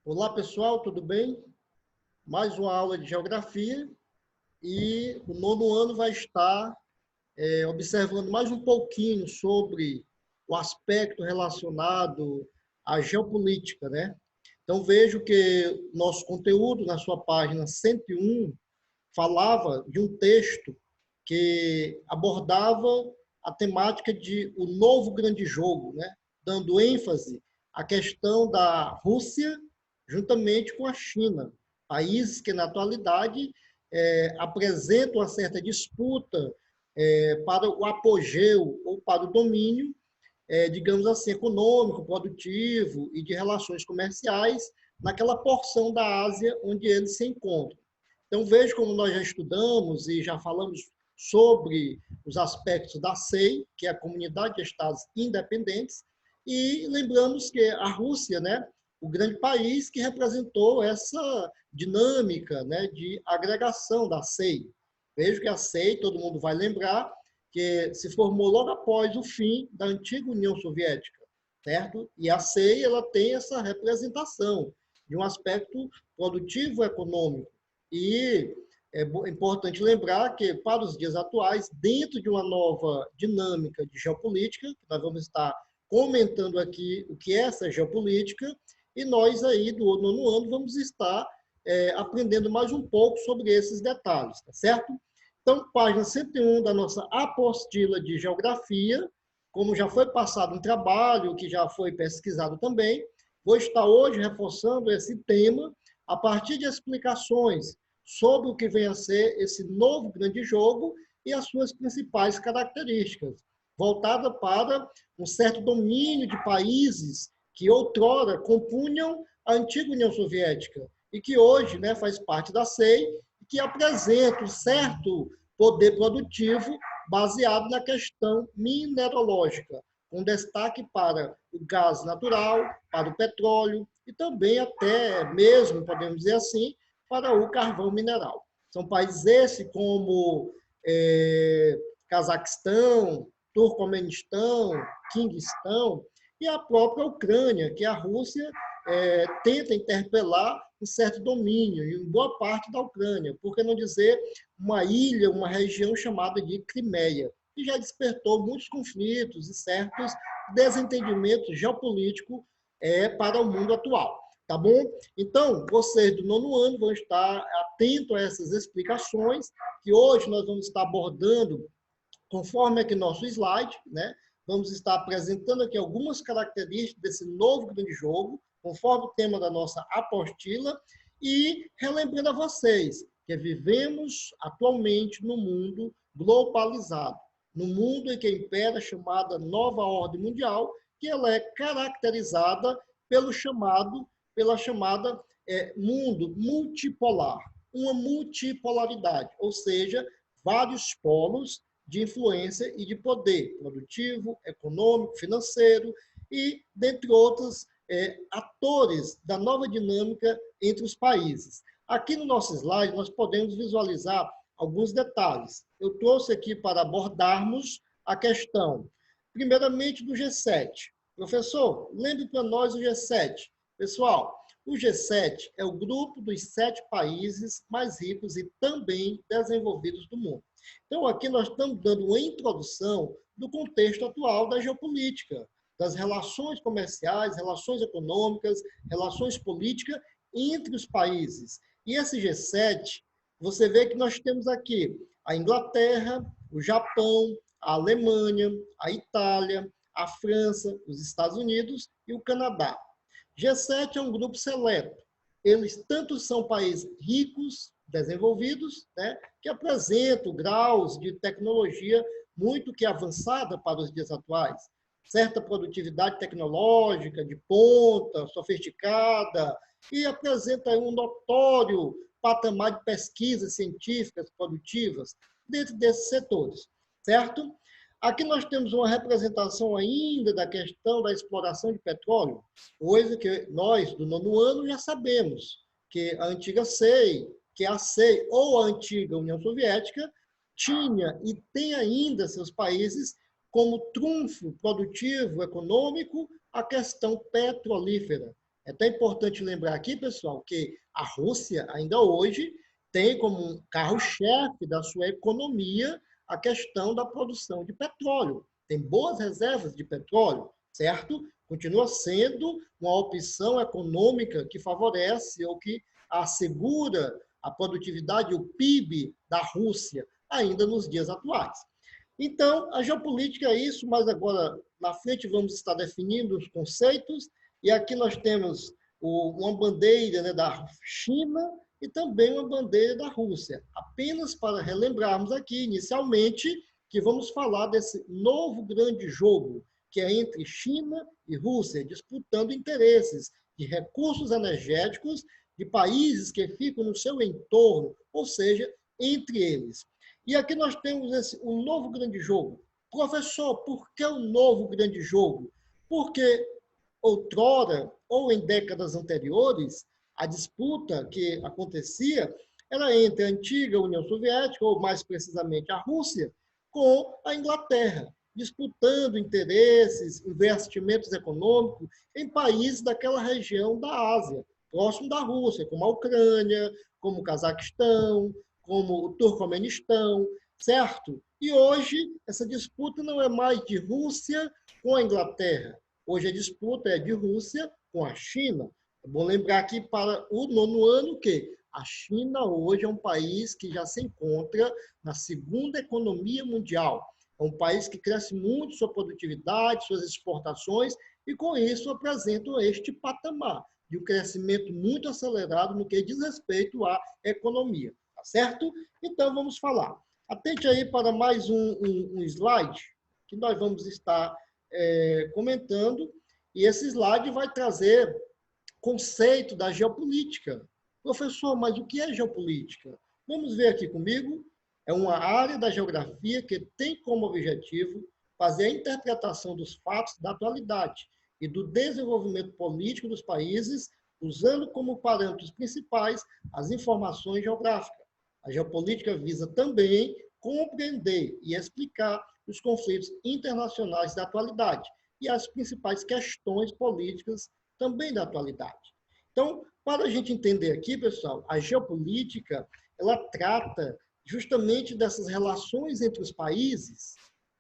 Olá, pessoal, tudo bem? Mais uma aula de geografia e o nono ano vai estar observando mais um pouquinho sobre o aspecto relacionado à geopolítica, né? Então, vejo que nosso conteúdo, na sua página 101, falava de um texto que abordava a temática de o novo grande jogo, né? Dando ênfase à questão da Rússia juntamente com a China, países que na atualidade apresentam uma certa disputa para o apogeu ou para o domínio, digamos assim, econômico, produtivo e de relações comerciais naquela porção da Ásia onde eles se encontram. Então, veja como nós já estudamos e já falamos sobre os aspectos da CEI, que é a Comunidade de Estados Independentes, e lembramos que a Rússia, né, o grande país que representou essa dinâmica, né, de agregação da CEI. Veja que a CEI, todo mundo vai lembrar, que se formou logo após o fim da antiga União Soviética, certo? E a CEI ela tem essa representação de um aspecto produtivo econômico. E é importante lembrar que, para os dias atuais, dentro de uma nova dinâmica de geopolítica, que nós vamos estar comentando aqui o que é essa geopolítica, e nós aí do nono ano vamos estar aprendendo mais um pouco sobre esses detalhes, tá certo? Então, página 101 da nossa apostila de geografia, como já foi passado um trabalho, que já foi pesquisado também, vou estar hoje reforçando esse tema a partir de explicações sobre o que vem a ser esse novo grande jogo e as suas principais características, voltada para um certo domínio de países que outrora compunham a antiga União Soviética e que hoje, né, faz parte da CEI e que apresenta um certo poder produtivo baseado na questão mineralógica, com destaque para o gás natural, para o petróleo e também até mesmo, podemos dizer assim, para o carvão mineral. São países esses como Cazaquistão, Turcomenistão, Quirguistão e a própria Ucrânia, que a Rússia tenta interpelar um certo domínio em boa parte da Ucrânia, por que não dizer uma ilha, uma região chamada de Crimeia, que já despertou muitos conflitos e certos desentendimentos geopolíticos para o mundo atual. Tá bom? Então, vocês do nono ano vão estar atentos a essas explicações, que hoje nós vamos estar abordando conforme aqui nosso slide, né? Vamos estar apresentando aqui algumas características desse novo grande jogo, conforme o tema da nossa apostila, e relembrando a vocês que vivemos atualmente no mundo globalizado, no mundo em que impera a chamada nova ordem mundial, que ela é caracterizada pela chamada mundo multipolar, uma multipolaridade, ou seja, vários polos de influência e de poder produtivo, econômico, financeiro e, dentre outros, atores da nova dinâmica entre os países. Aqui no nosso slide, nós podemos visualizar alguns detalhes. Eu trouxe aqui para abordarmos a questão, primeiramente, do G7. Professor, lembre para nós o G7. Pessoal, o G7 é o grupo dos 7 países mais ricos e também desenvolvidos do mundo. Então, aqui nós estamos dando uma introdução do contexto atual da geopolítica, das relações comerciais, relações econômicas, relações políticas entre os países. E esse G7, você vê que nós temos aqui a Inglaterra, o Japão, a Alemanha, a Itália, a França, os Estados Unidos e o Canadá. G7 é um grupo seleto. Eles tanto são países ricos, desenvolvidos, né, que apresentam graus de tecnologia muito que avançada para os dias atuais. Certa produtividade tecnológica, de ponta, sofisticada, e apresenta um notório patamar de pesquisas científicas produtivas dentro desses setores, certo? Aqui nós temos uma representação ainda da questão da exploração de petróleo, coisa que nós, do nono ano, já sabemos, que a antiga CEI, que a CEI ou a antiga União Soviética, tinha e tem ainda seus países como trunfo produtivo econômico a questão petrolífera, É até importante lembrar aqui, pessoal, que a Rússia ainda hoje tem como um carro-chefe da sua economia a questão da produção de petróleo. Tem boas reservas de petróleo, certo? Continua sendo uma opção econômica que favorece ou que assegura a produtividade e o PIB da Rússia ainda nos dias atuais. Então, a geopolítica é isso, mas agora na frente vamos estar definindo os conceitos, e aqui nós temos uma bandeira, né, da China e também uma bandeira da Rússia. Apenas para relembrarmos aqui, inicialmente, que vamos falar desse novo grande jogo, que é entre China e Rússia, disputando interesses de recursos energéticos de países que ficam no seu entorno, ou seja, entre eles. E aqui nós temos um novo grande jogo. Professor, por que o novo grande jogo? Porque outrora, ou em décadas anteriores, a disputa que acontecia era entre a antiga União Soviética, ou mais precisamente a Rússia, com a Inglaterra, disputando interesses, investimentos econômicos em países daquela região da Ásia, próximo da Rússia, como a Ucrânia, como o Cazaquistão, como o Turcomenistão, certo? E hoje essa disputa não é mais de Rússia com a Inglaterra. Hoje a disputa é de Rússia com a China. É bom lembrar aqui para o 9º ano que a China hoje é um país que já se encontra na segunda economia mundial. É um país que cresce muito sua produtividade, suas exportações, e com isso apresenta este patamar de um crescimento muito acelerado no que diz respeito à economia. Tá certo? Então vamos falar. Atente aí para mais um slide que nós vamos estar comentando, e esse slide vai trazer conceito da geopolítica. Professor, mas o que é geopolítica? Vamos ver aqui comigo. É uma área da geografia que tem como objetivo fazer a interpretação dos fatos da atualidade e do desenvolvimento político dos países, usando como parâmetros principais as informações geográficas. A geopolítica visa também compreender e explicar os conflitos internacionais da atualidade e as principais questões políticas também da atualidade. Então, para a gente entender aqui, pessoal, a geopolítica, ela trata justamente dessas relações entre os países,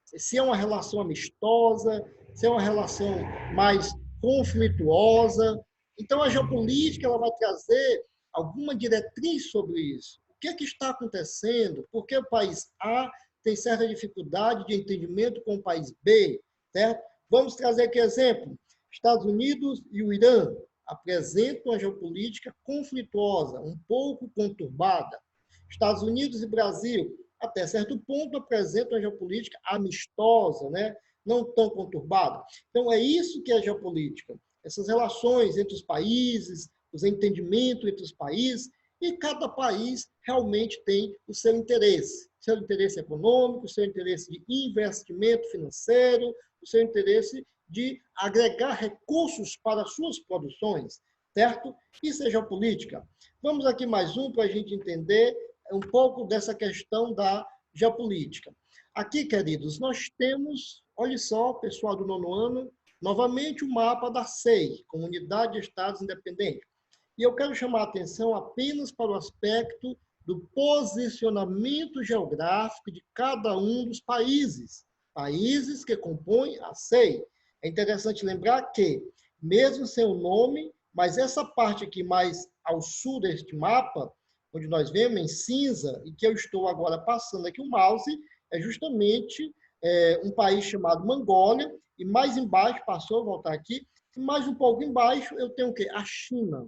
se é uma relação amistosa, se é uma relação mais conflituosa. Então, a geopolítica ela vai trazer alguma diretriz sobre isso. O que é que está acontecendo? Por que o país A tem certa dificuldade de entendimento com o país B? Certo? Vamos trazer aqui exemplo. Estados Unidos e o Irã apresentam uma geopolítica conflituosa, um pouco conturbada. Estados Unidos e Brasil, até certo ponto, apresentam uma geopolítica amistosa, né? Não tão conturbada. Então, é isso que é geopolítica. Essas relações entre os países, os entendimentos entre os países, e cada país realmente tem o seu interesse econômico, o seu interesse de investimento financeiro, o seu interesse de agregar recursos para suas produções, certo? Isso é geopolítica. Vamos aqui mais um para a gente entender um pouco dessa questão da geopolítica. Aqui, queridos, nós temos, olha só, pessoal do 9º ano, novamente o mapa da CEI, Comunidade de Estados Independentes. E eu quero chamar a atenção apenas para o aspecto do posicionamento geográfico de cada um dos países que compõem a CEI. É interessante lembrar que, mesmo sem o nome, mas essa parte aqui mais ao sul deste mapa, onde nós vemos em cinza, e que eu estou agora passando aqui o mouse, é justamente um país chamado Mongólia, e mais embaixo, passou, vou voltar aqui, e mais um pouco embaixo eu tenho o quê? A China.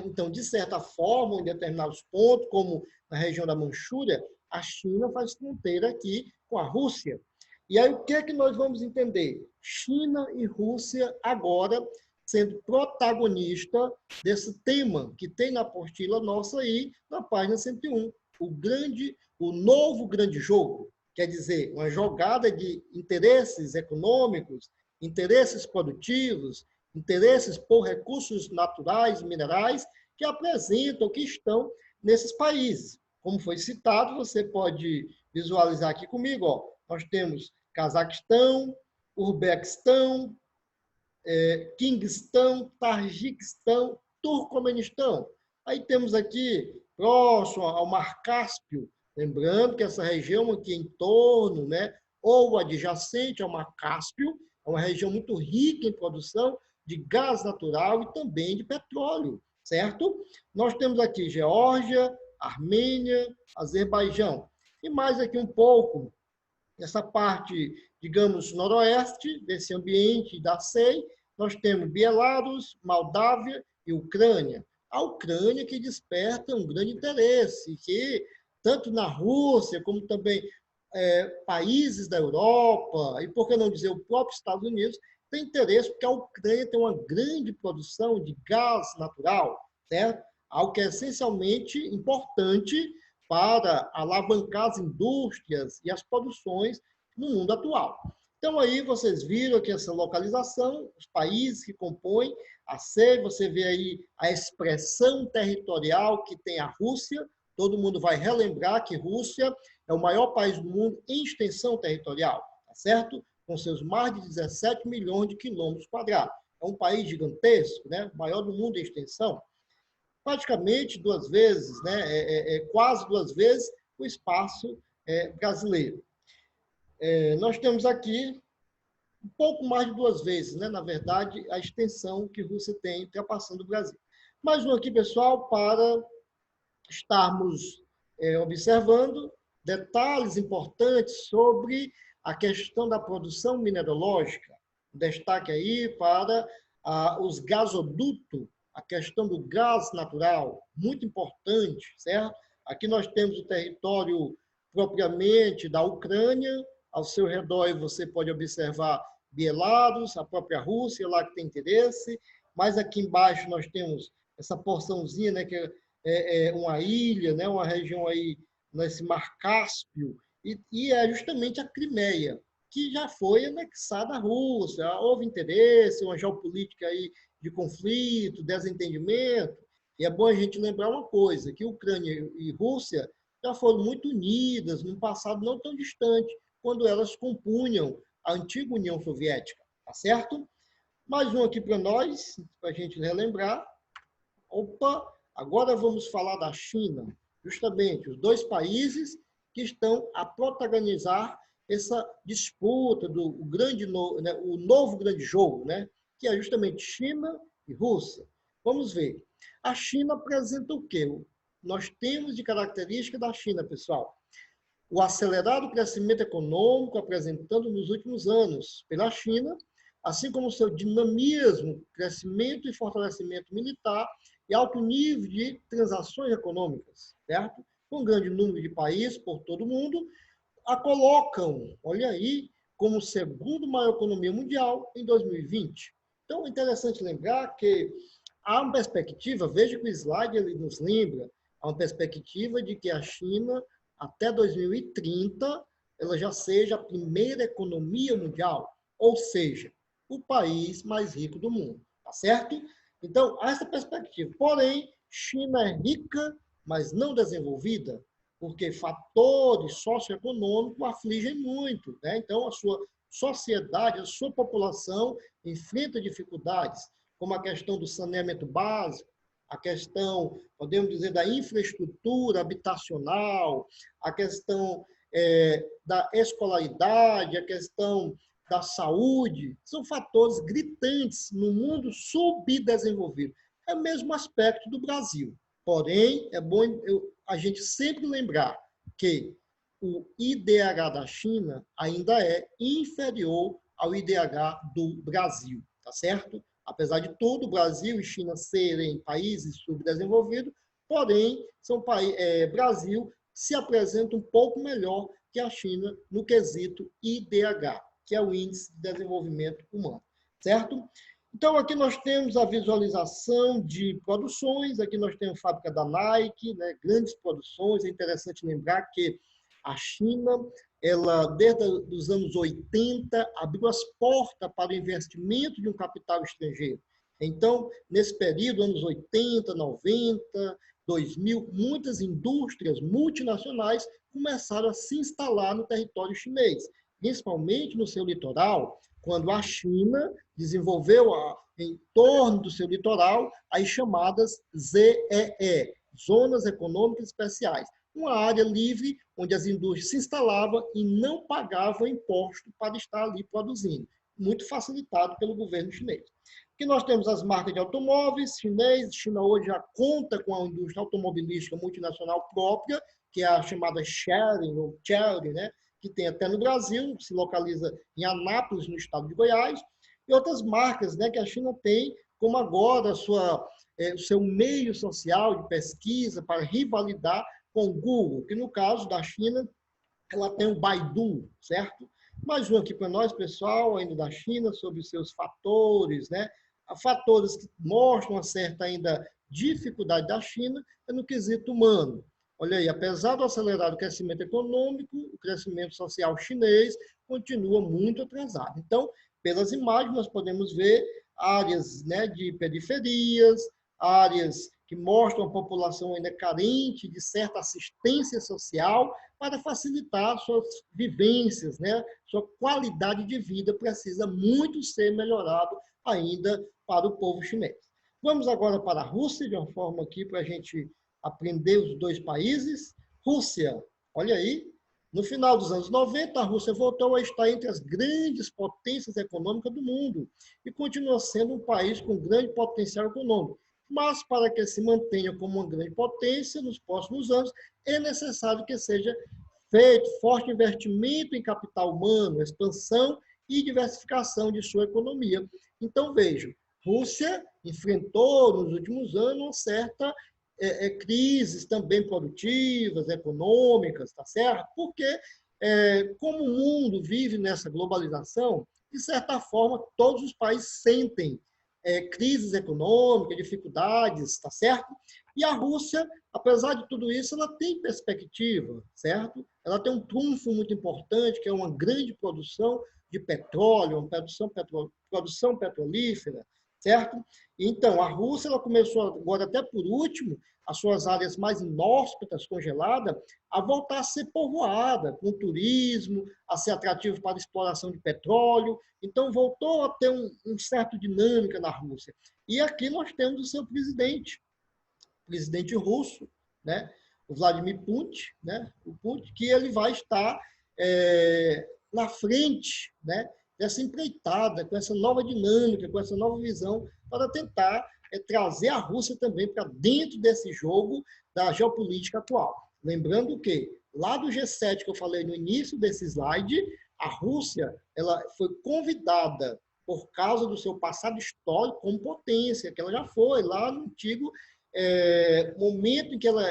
Então, de certa forma, em determinados pontos, como na região da Manchúria, a China faz fronteira aqui com a Rússia. E aí, o que é que nós vamos entender? China e Rússia agora sendo protagonista desse tema que tem na apostila nossa aí, na página 101. O novo grande jogo, quer dizer, uma jogada de interesses econômicos, interesses produtivos, interesses por recursos naturais e minerais que apresentam, que estão nesses países. Como foi citado, você pode visualizar aqui comigo, ó, nós temos Cazaquistão, Uzbequistão, Quirguistão, Tajiquistão, Turcomenistão. Aí temos aqui, próximo ao Mar Cáspio, lembrando que essa região aqui em torno, né, ou adjacente ao Mar Cáspio, é uma região muito rica em produção de gás natural e também de petróleo, certo? Nós temos aqui Geórgia, Armênia, Azerbaijão. E mais aqui um pouco, essa parte, digamos, noroeste desse ambiente da CEI, nós temos Bielorrússia, Moldávia e Ucrânia. A Ucrânia que desperta um grande interesse, que tanto na Rússia como também países da Europa, e por que não dizer o próprio Estados Unidos, tem interesse porque a Ucrânia tem uma grande produção de gás natural, certo? Algo que é essencialmente importante para alavancar as indústrias e as produções no mundo atual. Então, aí vocês viram aqui essa localização, os países que compõem a CEI, você vê aí a expressão territorial que tem a Rússia, todo mundo vai relembrar que Rússia é o maior país do mundo em extensão territorial, tá certo? Com seus mais de 17 milhões de quilômetros quadrados. É um país gigantesco, né? O maior do mundo em extensão. Praticamente 2 vezes, né? Quase 2 vezes o espaço brasileiro. Nós temos aqui um pouco mais de 2 vezes, né? Na verdade, a extensão que a Rússia tem ultrapassando o Brasil. Mais um aqui, pessoal, para estarmos observando detalhes importantes sobre a questão da produção mineralógica. Destaque aí para os gasodutos, a questão do gás natural, muito importante, certo? Aqui nós temos o território propriamente da Ucrânia, ao seu redor você pode observar Bielorrússia, a própria Rússia, lá que tem interesse, mas aqui embaixo nós temos essa porçãozinha, né, que é uma ilha, né, uma região aí nesse Mar Cáspio, e é justamente a Crimeia, que já foi anexada à Rússia. Houve interesse, uma geopolítica aí de conflito, desentendimento, e é bom a gente lembrar uma coisa, que Ucrânia e Rússia já foram muito unidas num passado não tão distante, quando elas compunham a antiga União Soviética, tá certo? Mais um aqui para nós, para a gente relembrar. Opa, agora vamos falar da China, justamente os 2 países que estão a protagonizar essa disputa do o novo grande jogo, né? Que é justamente China e Rússia. Vamos ver. A China apresenta o quê? Nós temos de característica da China, pessoal, o acelerado crescimento econômico apresentado nos últimos anos pela China, assim como o seu dinamismo, crescimento e fortalecimento militar e alto nível de transações econômicas, certo? Com um grande número de países por todo o mundo, a colocam, olha aí, como segundo maior economia mundial em 2020. Então, é interessante lembrar que há uma perspectiva, veja que o slide ele nos lembra, há uma perspectiva de que a China, até 2030, ela já seja a primeira economia mundial, ou seja, o país mais rico do mundo, tá certo? Então, há essa perspectiva. Porém, China é rica, mas não desenvolvida, porque fatores socioeconômicos afligem muito, né? Então, a sua sociedade, a sua população enfrenta dificuldades, como a questão do saneamento básico, a questão, podemos dizer, da infraestrutura habitacional, a questão da escolaridade, a questão da saúde, são fatores gritantes no mundo subdesenvolvido. É o mesmo aspecto do Brasil. Porém, é bom a gente sempre lembrar que o IDH da China ainda é inferior ao IDH do Brasil, tá certo? Apesar de tudo, Brasil e China serem países subdesenvolvidos, porém, Brasil se apresenta um pouco melhor que a China no quesito IDH, que é o Índice de Desenvolvimento Humano, certo? Então, aqui nós temos a visualização de produções, aqui nós temos a fábrica da Nike, né, grandes produções. É interessante lembrar que a China, ela, desde os anos 80, abriu as portas para o investimento de um capital estrangeiro. Então, nesse período, anos 80, 90, 2000, muitas indústrias multinacionais começaram a se instalar no território chinês, principalmente no seu litoral, quando a China desenvolveu em torno do seu litoral as chamadas ZEE, Zonas Econômicas Especiais, uma área livre onde as indústrias se instalavam e não pagavam imposto para estar ali produzindo, muito facilitado pelo governo chinês. Aqui nós temos as marcas de automóveis chineses. China hoje já conta com a indústria automobilística multinacional própria, que é a chamada Chery, ou Chery, né? Que tem até no Brasil, se localiza em Anápolis, no estado de Goiás, e outras marcas, né, que a China tem, como agora o seu meio social de pesquisa para rivalidar com o Google, que no caso da China, ela tem o Baidu, certo? Mais um aqui para nós, pessoal, ainda da China, sobre os seus fatores, né? Fatores que mostram uma certa ainda dificuldade da China é no quesito humano. Olha aí, apesar do acelerado crescimento econômico, o crescimento social chinês continua muito atrasado. Então, pelas imagens, nós podemos ver áreas, né, de periferias, áreas que mostram a população ainda carente de certa assistência social para facilitar suas vivências, né? Sua qualidade de vida precisa muito ser melhorado ainda para o povo chinês. Vamos agora para a Rússia, de uma forma aqui para a gente aprender os dois países. Rússia, olha aí, no final dos anos 90, a Rússia voltou a estar entre as grandes potências econômicas do mundo e continua sendo um país com grande potencial econômico. Mas, para que se mantenha como uma grande potência nos próximos anos, é necessário que seja feito forte investimento em capital humano, expansão e diversificação de sua economia. Então, vejam, Rússia enfrentou nos últimos anos uma certa crises também produtivas, econômicas, tá certo? Porque, como o mundo vive nessa globalização, de certa forma, todos os países sentem crises econômicas, dificuldades, tá certo? E a Rússia, apesar de tudo isso, ela tem perspectiva, certo? Ela tem um trunfo muito importante, que é uma grande produção de petróleo, uma produção petrolífera, certo? Então, a Rússia ela começou agora, até por último, as suas áreas mais inóspitas, congeladas, a voltar a ser povoada, com turismo, a ser atrativo para a exploração de petróleo. Então, voltou a ter um certo dinâmica na Rússia. E aqui nós temos o seu presidente russo, né? O Vladimir Putin, né? O Putin, que ele vai estar na frente, né? Dessa empreitada, com essa nova dinâmica, com essa nova visão, para tentar trazer a Rússia também para dentro desse jogo da geopolítica atual. Lembrando que, lá do G7, que eu falei no início desse slide, a Rússia ela foi convidada, por causa do seu passado histórico como potência, que ela já foi lá no antigo momento em que ela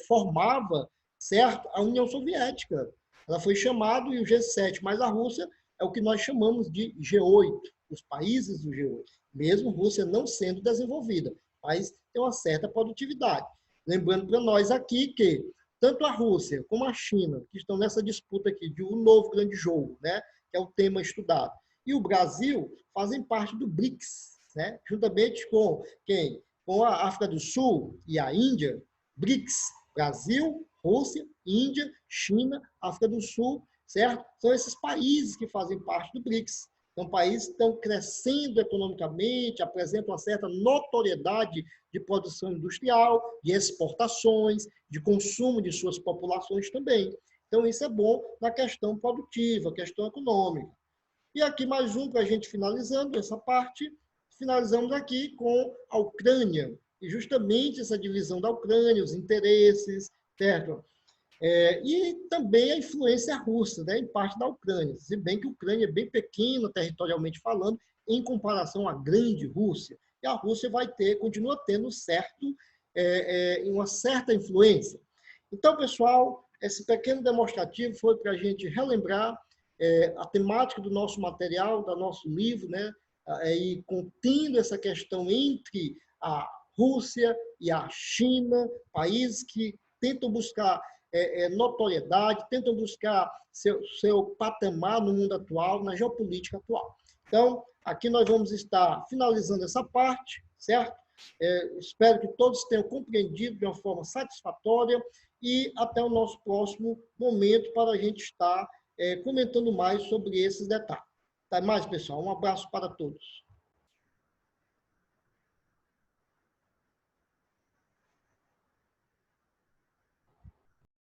formava, certo, a União Soviética. Ela foi chamada, e o G7 mais a Rússia é o que nós chamamos de G8, os países do G8, mesmo Rússia não sendo desenvolvida, mas tem uma certa produtividade. Lembrando para nós aqui que tanto a Rússia como a China, que estão nessa disputa aqui de um novo grande jogo, né, que é o tema estudado, e o Brasil fazem parte do BRICS, né, juntamente com quem? Com a África do Sul e a Índia, BRICS, Brasil, Rússia, Índia, China, África do Sul, certo? São esses países que fazem parte do BRICS. São países que estão crescendo economicamente, apresentam uma certa notoriedade de produção industrial, de exportações, de consumo de suas populações também. Então, isso é bom na questão produtiva, questão econômica. E aqui mais um para a gente finalizando essa parte. Finalizamos aqui com a Ucrânia, e justamente essa divisão da Ucrânia, os interesses, certo? E também a influência russa, né, em parte da Ucrânia, se bem que a Ucrânia é bem pequena, territorialmente falando, em comparação à grande Rússia, e a Rússia continua tendo uma certa influência. Então, pessoal, esse pequeno demonstrativo foi para a gente relembrar a temática do nosso material, do nosso livro, né, e contendo essa questão entre a Rússia e a China, países que tentam buscar notoriedade, tentam buscar seu patamar no mundo atual, na geopolítica atual. Então, aqui nós vamos estar finalizando essa parte, certo? Espero que todos tenham compreendido de uma forma satisfatória e até o nosso próximo momento para a gente estar comentando mais sobre esses detalhes. Até mais, pessoal. Um abraço para todos.